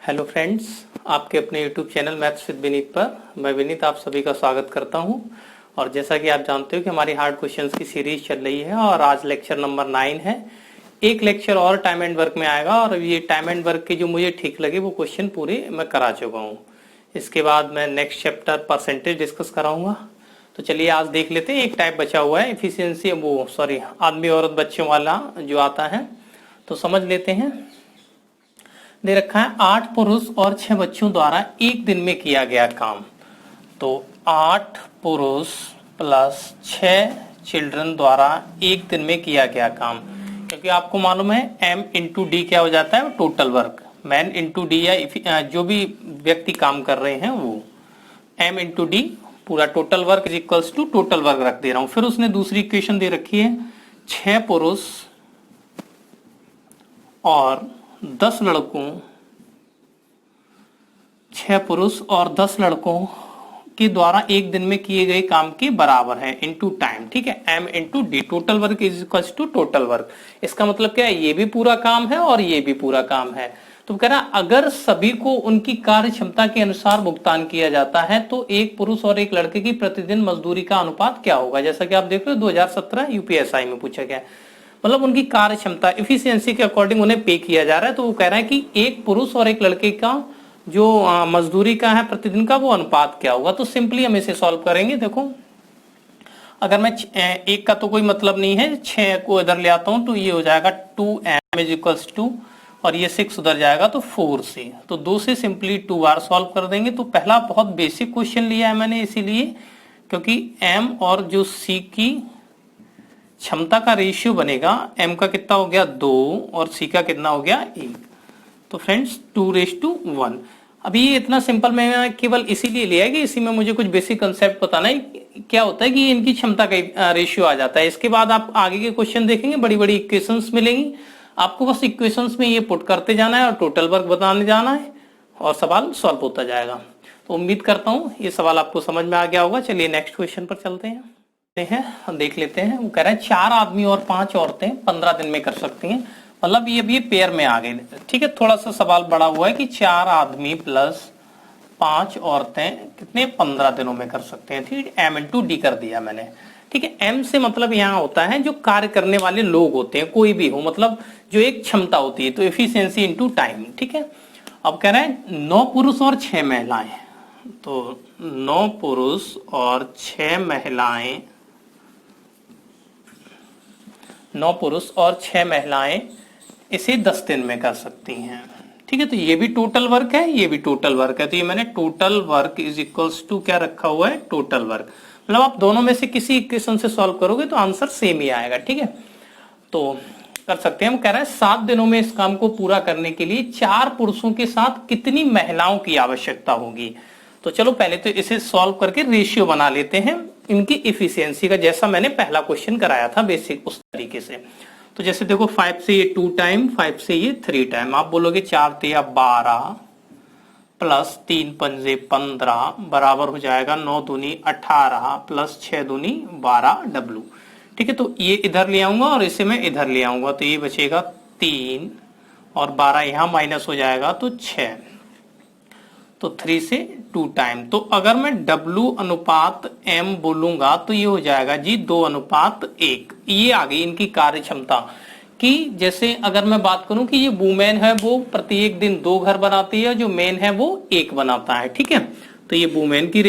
Hello friends, आपके अपने YouTube channel maths with Vineet पर मैं विनीत आप सभी का स्वागत करता हूं। और जैसा कि आप जानते हो कि हमारी हार्ड क्वेश्चंस की सीरीज चल रही है और आज लेक्चर नंबर 9 है। एक लेक्चर और टाइम एंड वर्क में आएगा और ये टाइम एंड वर्क के जो मुझे ठीक लगे वो क्वेश्चन पूरे मैं करा चुका हूँ। इसके बाद मैं नेक्स्ट चैप्टर परसेंटेज डिस्कस कराऊंगा। तो चलिए आज देख लेते हैं। एक टाइप बचा हुआ है एफिशिएंसी, आदमी औरत बच्चों वाला जो आता है, तो समझ लेते हैं। दे रखा है 8 पुरुष और 6 बच्चों द्वारा एक दिन में किया गया काम। तो 8 पुरुष प्लस 6 चिल्ड्रन द्वारा एक दिन में किया गया काम, क्योंकि आपको मालूम है M इंटू डी क्या हो जाता है, total work. Man into D या जो भी व्यक्ति काम कर रहे हैं वो M इंटू डी, पूरा total work is equals to total work रख दे रहा हूं। फिर उसने दूसरी इक्वेशन दे रखी है 6 पुरुष और 10 लड़कों, 6 पुरुष और 10 लड़कों के द्वारा एक दिन में किए गए काम के बराबर है इनटू टाइम। ठीक है, M into D, total work is equal to total work. इसका मतलब क्या है, ये भी पूरा काम है और ये भी पूरा काम है। तो कह रहा अगर सभी को उनकी कार्य क्षमता के अनुसार भुगतान किया जाता है तो एक पुरुष और एक लड़के की प्रतिदिन मजदूरी का अनुपात क्या होगा। जैसा कि आप देख रहे हो 2017 यूपीएसआई में पूछा गया, मतलब उनकी कार्य क्षमता इफिशियंसी के अकॉर्डिंग उन्हें पे किया जा रहा है। तो वो कह रहा है कि एक पुरुष और एक लड़के का जो मजदूरी का है प्रतिदिन का, वो अनुपात क्या होगा। तो सिंपली हम इसे सॉल्व करेंगे। देखो, अगर मैं एक का तो कोई मतलब नहीं है, 6 को इधर ले आता हूं तो ये हो जाएगा 2m इज इक्वल्स 2 और ये 6 उधर जाएगा तो 4 से, तो 2 से सिंपली 2 बार सॉल्व कर देंगे। तो पहला बहुत बेसिक क्वेश्चन लिया है मैंने इसीलिए, क्योंकि m और जो c की क्षमता का रेशियो बनेगा, m का कितना हो गया 2 और c का कितना हो गया 1। तो फ्रेंड्स 2:1। अभी ये इतना सिंपल मैं केवल इसीलिए लिया है कि इसी में मुझे कुछ बेसिक कंसेप्ट बताना है क्या होता है कि इनकी क्षमता का रेशियो आ जाता है। इसके बाद आप आगे के क्वेश्चन देखेंगे, बड़ी बड़ी इक्वेशंस मिलेंगी, आपको बस इक्वेशंस में ये पुट करते जाना है और टोटल वर्क बताने जाना है और सवाल सॉल्व होता जाएगा। तो उम्मीद करता हूँ ये सवाल आपको समझ में आ गया होगा। चलिए नेक्स्ट क्वेश्चन पर चलते हैं, देख लेते हैं। वो कह रहा है 4 आदमी और 5 औरतें 15 दिन में कर सकती हैं। मतलब ये पेयर में आ गए। ठीक है, थोड़ा सा सवाल बड़ा हुआ है कि 4 आदमी प्लस 5 औरतें कितने 15 दिनों में कर सकते हैं। ठीक है, M इंटू डी कर दिया मैंने। ठीक है, M से मतलब यहाँ होता है जो कार्य करने वाले लोग होते हैं, कोई भी हो, मतलब जो एक क्षमता होती है, तो एफिशिएंसी इंटू टाइम। ठीक है, अब कह रहे हैं 9 पुरुष और 6 महिलाएं। तो 9 पुरुष और 6 महिलाएं, 9 पुरुष और 6 महिलाएं इसे 10 दिन में कर सकती हैं। ठीक है, तो ये भी टोटल वर्क है, ये भी टोटल वर्क है। तो ये मैंने total work is equals to क्या रखा हुआ है, टोटल वर्क। मतलब आप दोनों में से किसी इक्वेशन से सॉल्व करोगे तो आंसर सेम ही आएगा। ठीक है, तो कर सकते हैं। हम कह रहे हैं 7 दिनों में इस काम को पूरा करने के लिए 4 पुरुषों के साथ कितनी महिलाओं की आवश्यकता होगी। तो चलो पहले तो इसे सॉल्व करके रेशियो बना लेते हैं इनकी इफिशियंसी का, जैसा मैंने पहला क्वेश्चन कराया था बेसिक उस तरीके से। तो जैसे देखो 5 से ये 2 टाइम, 5 से ये 3 टाइम। आप बोलोगे 4 तिया 12 प्लस 3 पंजे 15 बराबर हो जाएगा 9 दूनी 18 प्लस 6 दूनी 12 W। ठीक है, तो ये इधर ले आऊंगा और इसे मैं इधर ले आऊंगा, तो ये बचेगा 3 और 12 यहां माइनस हो जाएगा तो 6, तो 3 से 2 टाइम। तो अगर मैं W अनुपात M बोलूंगा तो ये हो जाएगा जी 2:1। ये आ गई इनकी कार्य क्षमता कि जैसे अगर मैं बात करूं कि ये वुमेन है वो प्रत्येक दिन 2 घर बनाती है, जो मेन है वो 1 बनाता है। ठीक है, तो ये वुमेन की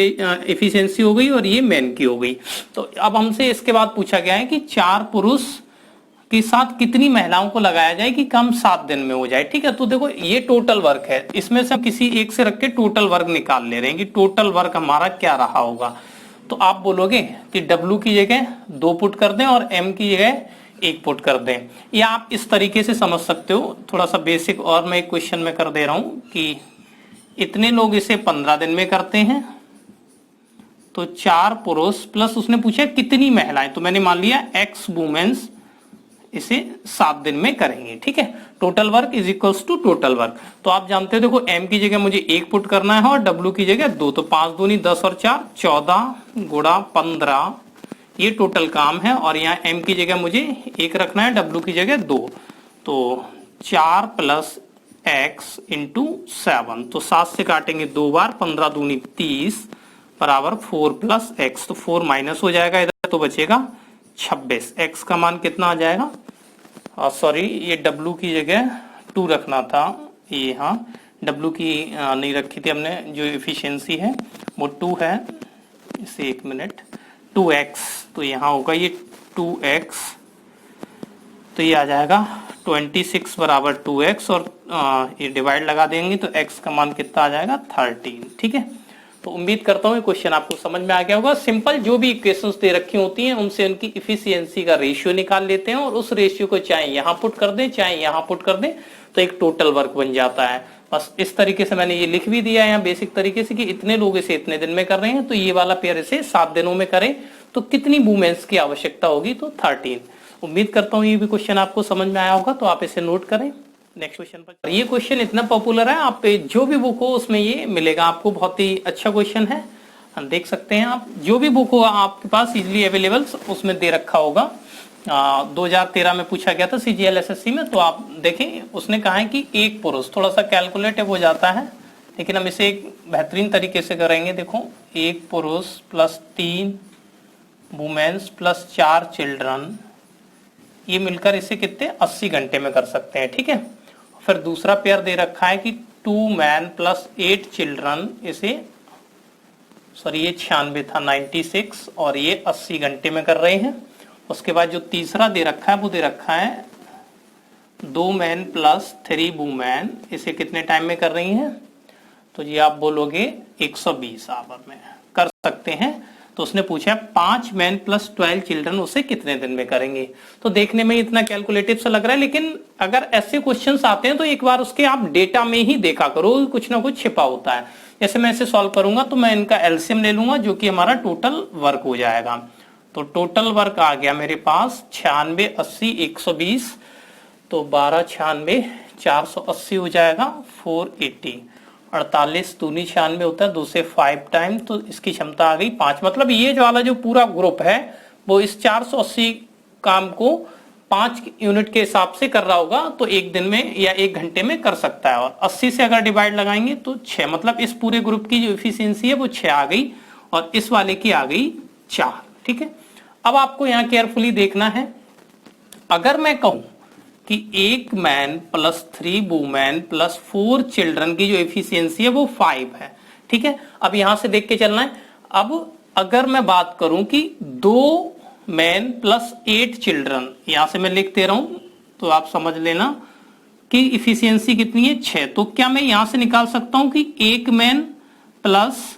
एफिशिएंसी हो गई और ये मेन की हो गई। तो अब हमसे इसके बाद पूछा गया है कि 4 पुरुष के साथ कितनी महिलाओं को लगाया जाए कि काम 7 दिन में हो जाए। ठीक है, तो देखो ये टोटल वर्क है, इसमें से हम किसी एक से रख के टोटल वर्क निकाल ले रहे हैं कि टोटल वर्क हमारा क्या रहा होगा। तो आप बोलोगे कि W की जगह 2 पुट कर दें और M की जगह 1 पुट कर दें, या आप इस तरीके से समझ सकते हो। थोड़ा सा बेसिक और मैं एक क्वेश्चन में कर दे रहा हूं कि इतने लोग इसे 15 दिन में करते हैं, तो 4 पुरुष प्लस उसने पूछा कितनी महिलाएं, तो मैंने मान लिया X वुमेन्स इसे 7 दिन में करेंगे। ठीक है, total work is equals to total work. तो आप जानते हो देखो M की जगह मुझे 1 पुट करना है और W की जगह 2, तो 5 दूनी 10 और 4 14 गुणा 15, ये टोटल काम है। और यहाँ M की जगह मुझे 1 रखना है, W की जगह 2, तो 4 प्लस एक्स इंटू 7, तो 7 से काटेंगे 2 बार, 15 दूनी 30 बराबर 4 प्लस एक्स, तो 4 माइनस हो जाएगा इधर, तो बचेगा 26। एक्स का मान कितना आ जाएगा, सॉरी ये डब्लू की जगह 2 रखना था, ये हाँ डब्लू की नहीं रखी थी हमने, जो एफिशिएंसी है वो 2 है, इसे 1 मिनट, 2x, तो यहाँ होगा ये 2x, तो ये आ जाएगा 26 बराबर 2x, और ये डिवाइड लगा देंगे तो x का मान कितना आ जाएगा 13। ठीक है, तो उम्मीद करता हूँ ये क्वेश्चन आपको समझ में आ गया होगा। सिंपल जो भी इक्वेशंस दे रखी होती हैं उनसे उनकी इफिशियंसी का रेशियो निकाल लेते हैं, और उस रेशियो को चाहे यहाँ पुट कर दें चाहे यहाँ पुट कर दें, तो एक टोटल वर्क बन जाता है। बस इस तरीके से मैंने ये लिख भी दिया है यहाँ बेसिक तरीके से कि इतने लोग इसे इतने दिन में कर रहे हैं, तो ये वाला पेयर इसे 7 दिनों में करें तो कितनी वुमेन्स की आवश्यकता होगी, तो 13। उम्मीद करता हूँ ये भी क्वेश्चन आपको समझ में आया होगा, तो आप इसे नोट करें। नेक्स्ट क्वेश्चन पर, ये क्वेश्चन इतना पॉपुलर है, आप जो भी बुक हो उसमें ये मिलेगा आपको, बहुत ही अच्छा क्वेश्चन है, देख सकते हैं आप, जो भी बुक हो आपके पास इजिली अवेलेबल उसमें दे रखा होगा। 2013 में पूछा गया था CGL SSC में, तो आप देखें उसने कहा है कि एक पुरुष, थोड़ा सा कैलकुलेटिव हो जाता है लेकिन हम इसे एक बेहतरीन तरीके से करेंगे। देखो, एक पुरुष प्लस 3 वुमेन्स प्लस 4 चिल्ड्रन, ये मिलकर इसे कितने 80 घंटे में कर सकते हैं। ठीक है, फिर दूसरा पेयर दे रखा है कि 2 मैन प्लस 8 चिल्ड्रन, इसे सॉरी ये 96 था 96, और ये 80 घंटे में कर रहे हैं। उसके बाद जो तीसरा दे रखा है वो दे रखा है 2 मैन प्लस 3 वुमेन, इसे कितने टाइम में कर रही हैं, तो ये आप बोलोगे 120 आवर में कर सकते हैं। तो उसने पूछा 5 मैन प्लस 12 चिल्ड्रन, उसे कितने दिन में करेंगे। तो देखने में इतना कैलकुलेटिव सा लग रहा है, लेकिन अगर ऐसे क्वेश्चंस आते हैं तो एक बार उसके आप डेटा में ही देखा करो, कुछ ना कुछ छिपा होता है। जैसे मैं इसे सॉल्व करूंगा तो मैं इनका एलसीएम ले लूंगा, जो कि हमारा टोटल वर्क हो जाएगा। तो टोटल वर्क आ गया मेरे पास 96 80 120, तो 12 96 480 हो जाएगा 480, 48 दूनी 96 होता है, 2 से 5 टाइम, तो इसकी क्षमता आ गई 5। मतलब ये जो वाला जो पूरा ग्रुप है वो इस 480 काम को 5 यूनिट के हिसाब से कर रहा होगा, तो एक दिन में या 1 घंटे में कर सकता है। और 80 से अगर डिवाइड लगाएंगे तो 6, मतलब इस पूरे ग्रुप की जो एफिशिएंसी है वो 6 आ गई, और इस वाले की आ गई 4। ठीक है, अब आपको यहाँ केयरफुली देखना है। अगर मैं कहूं कि 1 man plus 3 women plus 4 children की जो एफिशिएंसी है वो 5 है। ठीक है, अब यहां से देख के चलना है। अब अगर मैं बात करूं कि 2 मैन प्लस 8 चिल्ड्रन, यहां से मैं लिख दे रहा हूं तो आप समझ लेना कि एफिशिएंसी कितनी है 6, तो क्या मैं यहां से निकाल सकता हूं कि 1 मैन प्लस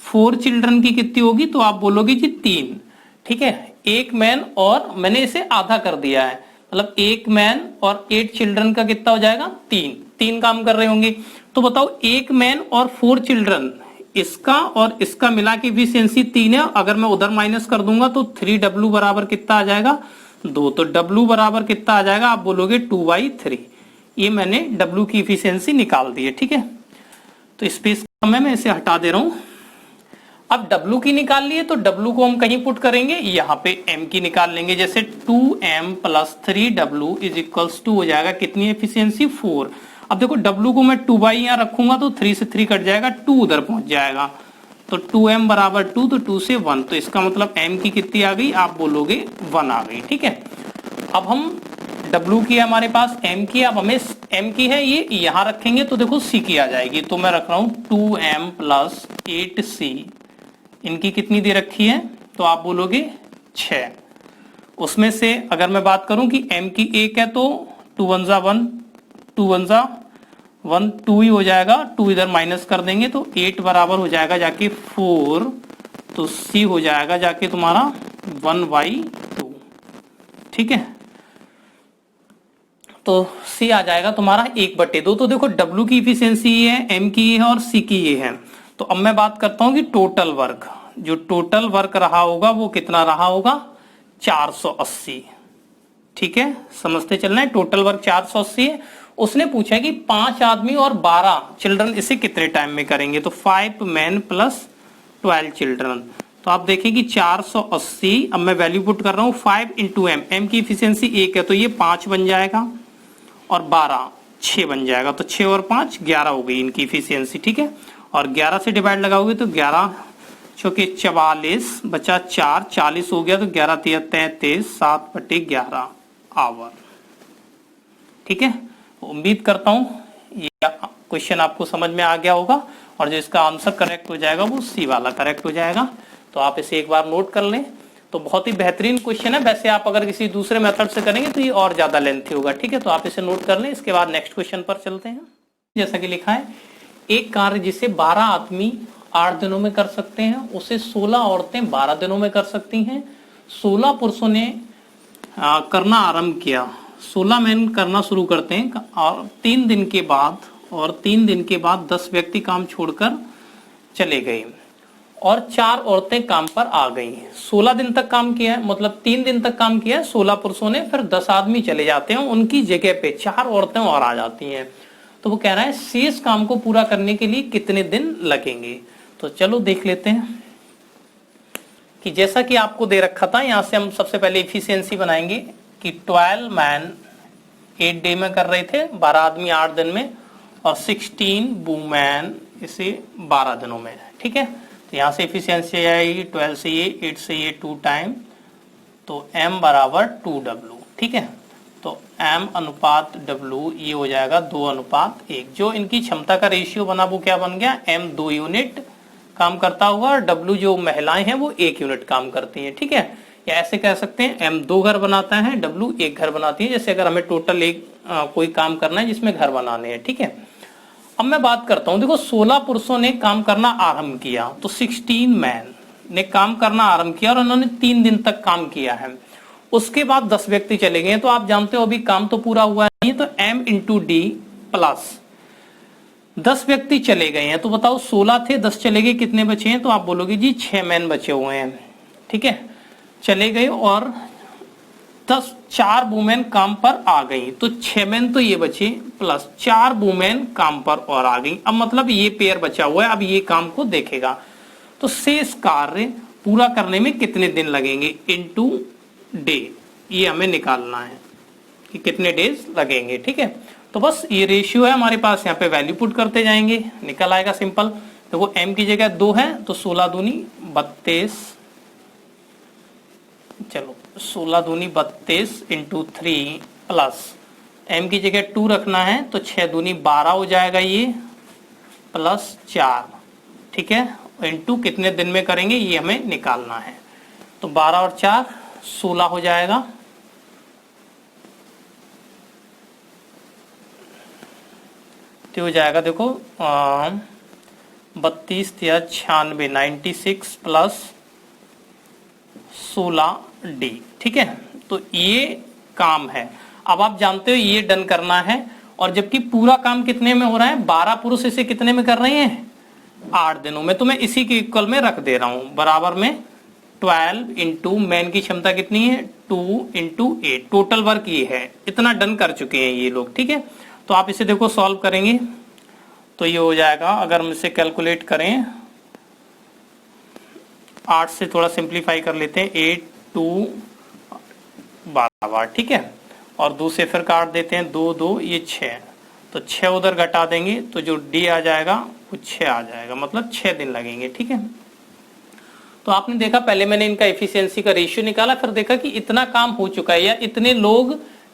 4 चिल्ड्रन की कितनी होगी, तो आप बोलोगे जी 3। ठीक है, 1 मैन और मैंने इसे आधा कर दिया है, मतलब 1 मैन और 8 चिल्ड्रन का कितना हो जाएगा 3 काम कर रहे होंगे। तो बताओ 1 मैन और 4 चिल्ड्रन, इसका और इसका मिला के एफिशिएंसी 3 है। अगर मैं उधर माइनस कर दूंगा तो 3W बराबर कितना आ जाएगा 2, तो W बराबर कितना आ जाएगा, आप बोलोगे 2/3। ये मैंने W की एफिशिएंसी निकाल दी है। ठीक है, तो स्पेस कम है, मैं इसे हटा दे रहा हूं। अब W की निकाल लिए तो W को हम कहीं पुट करेंगे, यहाँ पे M की निकाल लेंगे, जैसे 2M plus 3W is equals to हो जाएगा कितनी एफिशिएंसी 4। अब देखो W को मैं 2 यहाँ रखूंगा तो 3 से 3 कट जाएगा, 2 उधर पहुंच जाएगा, तो 2M बराबर 2, तो 2 से 1, तो इसका मतलब M की कितनी आ गई, आप बोलोगे 1 आ गई। ठीक है, अब हम W की है हमारे पास, M की, अब हमें M की है ये यहाँ रखेंगे तो देखो C की आ जाएगी, तो मैं रख रहा हूँ 2M प्लस 8C, इनकी कितनी दे रखी है, तो आप बोलोगे 6। उसमें से अगर मैं बात करूं कि M की 1 है तो 2 1 जा 1, 2 1 जा 1, 2 ही हो जाएगा, 2 इधर माइनस कर देंगे तो 8 बराबर हो जाएगा जाके 4, तो C हो जाएगा जाके तुम्हारा 1/2। ठीक है, तो C आ जाएगा तुम्हारा 1/2। तो देखो W की इफिशियंसी ये है, M की ये है और C की ये है। तो अब मैं बात करता हूं कि टोटल वर्क, जो टोटल वर्क रहा होगा वो कितना रहा होगा 480। ठीक है, समझते चलना है, टोटल वर्क 480 है। उसने पूछा कि 5 आदमी और 12 चिल्ड्रन इसे कितने टाइम में करेंगे, तो 5 मैन प्लस 12 चिल्ड्रन, तो आप देखिए कि 480। अब मैं वैल्यू पुट कर रहा हूं 5 इंटू M की इफिशियंसी 1 है तो ये 5 बन जाएगा, और 12 6 बन जाएगा। तो 6 और 5 11 हो गई इनकी इफिशियंसी, ठीक है। और 11 से डिवाइड लगाओगे तो 11 चौके 44 बचा 4, 40 हो गया। तो 11 तिया 33, 7/11 आवर, ठीक है। उम्मीद करता हूँ ये क्वेश्चन आपको समझ में आ गया होगा, और जो इसका आंसर करेक्ट हो जाएगा वो सी वाला करेक्ट हो जाएगा। तो आप इसे एक बार नोट कर लें। तो बहुत ही बेहतरीन क्वेश्चन है। वैसे आप अगर किसी दूसरे मेथड से करेंगे तो ये और ज्यादा लेंथी होगा, ठीक है। तो आप इसे नोट कर लें। इसके बाद नेक्स्ट क्वेश्चन पर चलते हैं। जैसा कि लिखा है, एक कार्य जिसे 12 आदमी 8 दिनों में कर सकते हैं उसे 16 औरतें 12 दिनों में कर सकती हैं। 16 पुरुषों ने करना आरंभ किया। 16 मैन करना शुरू करते हैं और 3 दिन के बाद 10 व्यक्ति काम छोड़कर चले गए और 4 औरतें काम पर आ गई। 16 दिन तक काम किया है, मतलब 3 दिन तक काम किया है 16 पुरुषों ने, फिर 10 आदमी चले जाते हैं, उनकी जगह पे 4 औरतें और आ जाती हैं। तो वो कह रहा है शेष काम को पूरा करने के लिए कितने दिन लगेंगे। तो चलो देख लेते हैं कि जैसा कि आपको दे रखा था, यहां से हम सबसे पहले इफिशियंसी बनाएंगे कि 12 मैन 8 डे में कर रहे थे, 12 आदमी 8 दिन में, और 16 वुमेन इसे 12 दिनों में, ठीक है। तो यहाँ से इफिशियंसी आएगी 12 से ये 8 से ये 2 टाइम, तो m बराबर 2W, ठीक है। तो m अनुपात W ये हो जाएगा 2:1। जो इनकी क्षमता का रेशियो बना वो क्या बन गया, m 2 यूनिट काम करता हुआ और W जो महिलाएं हैं वो 1 यूनिट काम करती हैं, ठीक है। या ऐसे कह सकते हैं m 2 घर बनाता है, W 1 घर बनाती है। जैसे अगर हमें टोटल कोई काम करना है जिसमें घर बनाने हैं, ठीक है। अब मैं बात करता हूं, देखो 16 पुरुषों ने काम करना आरंभ किया, तो 16 मैन ने काम करना आरंभ किया और उन्होंने 3 दिन तक काम किया है। उसके बाद 10 व्यक्ति चले गए। तो आप जानते हो अभी काम तो पूरा हुआ नहीं है, तो m इंटू डी प्लस 10 व्यक्ति चले गए हैं। तो बताओ 16 थे, 10 चले गए, कितने बचे हैं। तो आप बोलोगे जी 6 मैन बचे हुए हैं, ठीक है, चले गए, और 4 वुमेन काम पर आ गई। तो 6 मैन तो ये बचे प्लस 4 वुमेन काम पर और आ गई। अब मतलब ये पेयर बचा हुआ है, अब ये काम को देखेगा। तो शेष कार्य पूरा करने में कितने दिन लगेंगे इनटू डे, ये हमें निकालना है कि कितने डेज लगेंगे, ठीक है। तो बस ये रेशियो है हमारे पास, यहाँ पे वैल्यू पुट करते जाएंगे, निकल आएगा सिंपल। तो वो m की जगह 2 है, तो 16 दूनी 32, चलो 16 दूनी 32 इंटू 3 प्लस m की जगह 2 रखना है, तो 6 दूनी 12 हो जाएगा ये, प्लस 4, ठीक है, इंटू कितने दिन में करेंगे ये हमें निकालना है। तो 12 और 4 16 हो जाएगा। तो हो जाएगा देखो 32 या 96, 96 प्लस 16 डी, ठीक है। तो ये काम है। अब आप जानते हो ये डन करना है, और जबकि पूरा काम कितने में हो रहा है, 12 पुरुष इसे कितने में कर रहे हैं, 8 दिनों में। तो मैं इसी के इक्वल में रख दे रहा हूं, बराबर में 12 इंटू मैन की क्षमता कितनी है 2 इंटू 8, टोटल वर्क ये है, इतना डन कर चुके हैं ये लोग, ठीक है। तो आप इसे देखो सॉल्व करेंगे तो ये हो जाएगा, अगर हम इसे कैलकुलेट करें 8 से थोड़ा सिंप्लीफाई कर लेते हैं, 8 2 12, ठीक है, और 2 से फिर काट देते हैं, 2 2 ये 6, तो 6 उधर घटा देंगे तो जो डी आ जाएगा वो 6 आ जाएगा, मतलब 6 दिन लगेंगे, ठीक है। तो आपने देखा पहले मैंने इनका एफिशिएंसी का रेशियो निकाला, फिर देखा कि इतना काम हो चुका है, या इतने लोग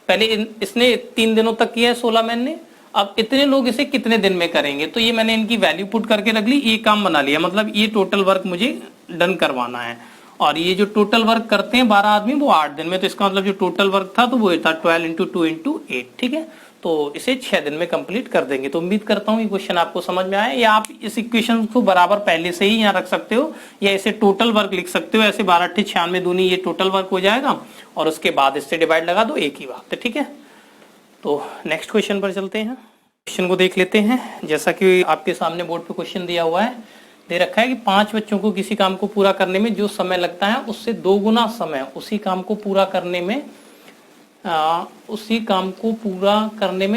पहले इसने 3 दिनों तक किया है 16 मैन ने, अब इतने लोग इसे कितने दिन में करेंगे। तो ये मैंने इनकी वैल्यू पुट करके रख ली, ये काम बना लिया, मतलब ये टोटल वर्क मुझे डन करवाना है। और ये जो टोटल वर्क करते हैं 12 आदमी वो 8 दिन में, तो इसका मतलब जो टोटल वर्क था तो वो था 12 इंटू 2 इंटू 8, ठीक है। तो इसे 6 दिन में कंप्लीट कर देंगे। तो उम्मीद करता हूँ ये क्वेश्चन आपको समझ में आया, या आप इस इक्वेशन को बराबर पहले से ही यहाँ रख सकते हो, या इसे टोटल वर्क लिख सकते हो। ऐसे 12 8 96 दूनी ये टोटल वर्क हो जाएगा, और उसके बाद इससे डिवाइड लगा दो, एक ही बात है, ठीक है। तो नेक्स्ट क्वेश्चन पर चलते हैं, क्वेश्चन को देख लेते हैं। जैसा कि आपके सामने बोर्ड पे क्वेश्चन दिया हुआ है, दे रखा है कि 5 बच्चों को किसी काम को पूरा करने में जो समय लगता है उससे 2 गुना समय उसी काम को पूरा करने में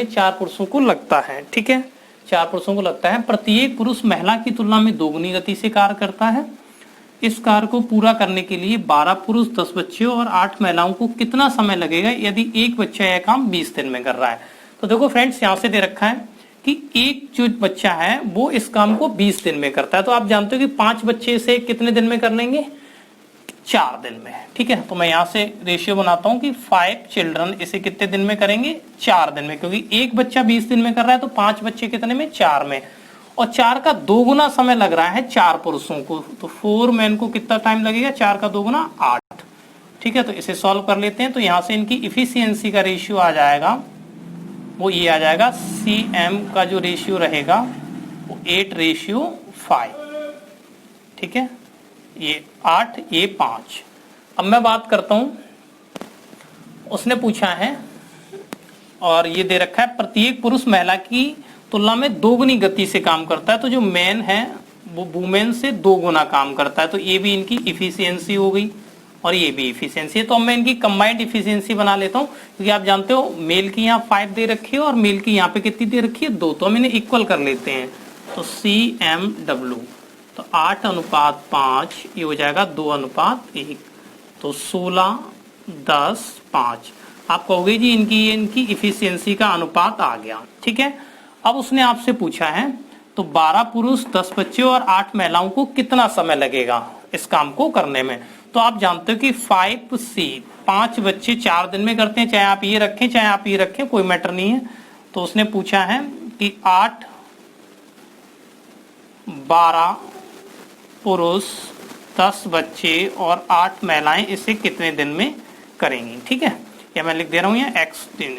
4 पुरुषों को लगता है, ठीक है, 4 पुरुषों को लगता है। प्रत्येक पुरुष महिला की तुलना में 2 गुनी गति से कार्य करता है। इस कार्य को पूरा करने के लिए 12 पुरुष 10 बच्चों और 8 महिलाओं को कितना समय लगेगा यदि एक बच्चा यह काम 20 दिन में कर रहा है। तो देखो फ्रेंड्स, यहां से दे रखा है कि एक जो बच्चा है वो इस काम को 20 दिन में करता है। तो आप जानते हो कि 5 बच्चे इसे कितने दिन में कर लेंगे? 4 दिन में। ठीक है, तो मैं यहां से रेशियो बनाता हूं कि 5 चिल्ड्रन इसे कितने दिन में करेंगे? 4 दिन में, क्योंकि एक बच्चा 20 दिन में कर रहा है तो 5 बच्चे कितने में? 4 में। और 4 का 2 गुना समय लग रहा है 4 पुरुषों को, तो 4 मैन को कितना टाइम लगेगा? 4 का 2 गुना 8। ठीक है, तो इसे सॉल्व कर लेते हैं। तो यहां से इनकी इफिशियंसी का रेशियो आ जाएगा, वो ये आ जाएगा, CM का जो रेशियो रहेगा वो 8:5। ठीक है, ये 8, ये 5। अब मैं बात करता हूं, उसने पूछा है और ये दे रखा है प्रत्येक पुरुष महिला की तुलना में 2 गुनी गति से काम करता है। तो जो मैन है वो वुमेन से 2 गुना काम करता है। तो ये भी इनकी इफिशियंसी हो गई और ये भी इफिशियंसी है। तो अब मैं इनकी कंबाइंड इफिशियंसी बना लेता हूं, क्योंकि आप जानते हो मेल की यहाँ 5 दे रखी है और मेल की यहाँ पे कितनी दे रखी है? 2। तो हम इन्हें इक्वल कर लेते हैं। तो CMW, तो 8:5 ये हो जाएगा 2:1। तो 16, 10, 5। आप कहोगे जी इनकी इफिशियंसी का अनुपात आ गया। ठीक है, अब उसने आपसे पूछा है तो 12 पुरुष, 10 बच्चे और 8 महिलाओं को कितना समय लगेगा इस काम को करने में? तो आप जानते हो कि 5C, 5 बच्चे 4 दिन में करते हैं, चाहे आप ये रखें चाहे आप ये रखें, कोई मैटर नहीं है। तो उसने पूछा है कि 8, 12 पुरुष, 10 बच्चे और 8 महिलाएं इसे कितने दिन में करेंगी। ठीक है, या मैं लिख दे रहा हूं यहाँ x दिन,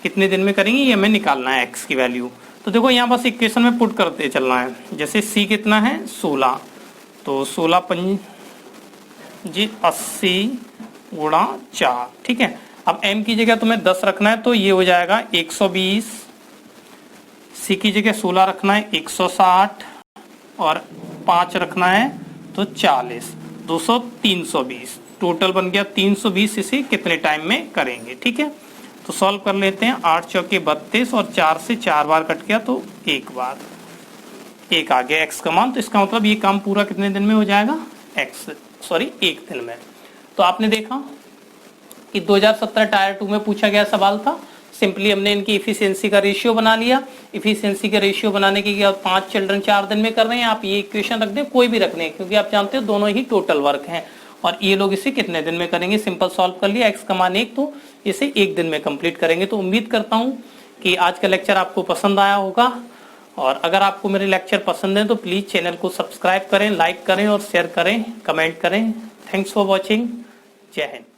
कितने दिन में करेंगी ये हमें निकालना है x की वैल्यू। तो देखो यहाँ बस इक्वेशन में पुट करते चलना है। जैसे C कितना है? 16, तो 16 5 जी 80 गुणा 4। ठीक है, अब m की जगह तुम्हें 10 रखना है तो ये हो जाएगा 120। C की जगह 16 रखना है 160 और 5 रखना है तो 40, 200, 320। टोटल बन गया 320। इसे कितने टाइम में करेंगे? ठीक है, तो सॉल्व कर लेते हैं। 8 चौके 32 और 4 से 4 बार कट गया तो 1 बार, 1 आ गया x का मान। तो इसका मतलब ये काम पूरा कितने दिन में हो जाएगा? 1 दिन में। तो आपने देखा कि 2017 टायर 2 में पूछा गया सवाल था। सिंपली हमने इनकी इफिशियंसी का रेशियो बना लिया। इफिशियंसी का रेशियो बनाने के बाद 5 चिल्ड्रन 4 दिन में कर रहे हैं। आप ये इक्वेशन रख दें, कोई भी रखने, क्योंकि आप जानते हो दोनों ही टोटल वर्क हैं। और ये लोग इसे कितने दिन में करेंगे? सिंपल सॉल्व कर लिया। x का मान 1, तो इसे 1 दिन में कंप्लीट करेंगे। तो उम्मीद करता हूं कि आज का लेक्चर आपको पसंद आया होगा। और अगर आपको मेरे लेक्चर पसंद है तो प्लीज चैनल को सब्सक्राइब करें, लाइक करें और शेयर करें, कमेंट करें। Thanks for watching. जय हिंद।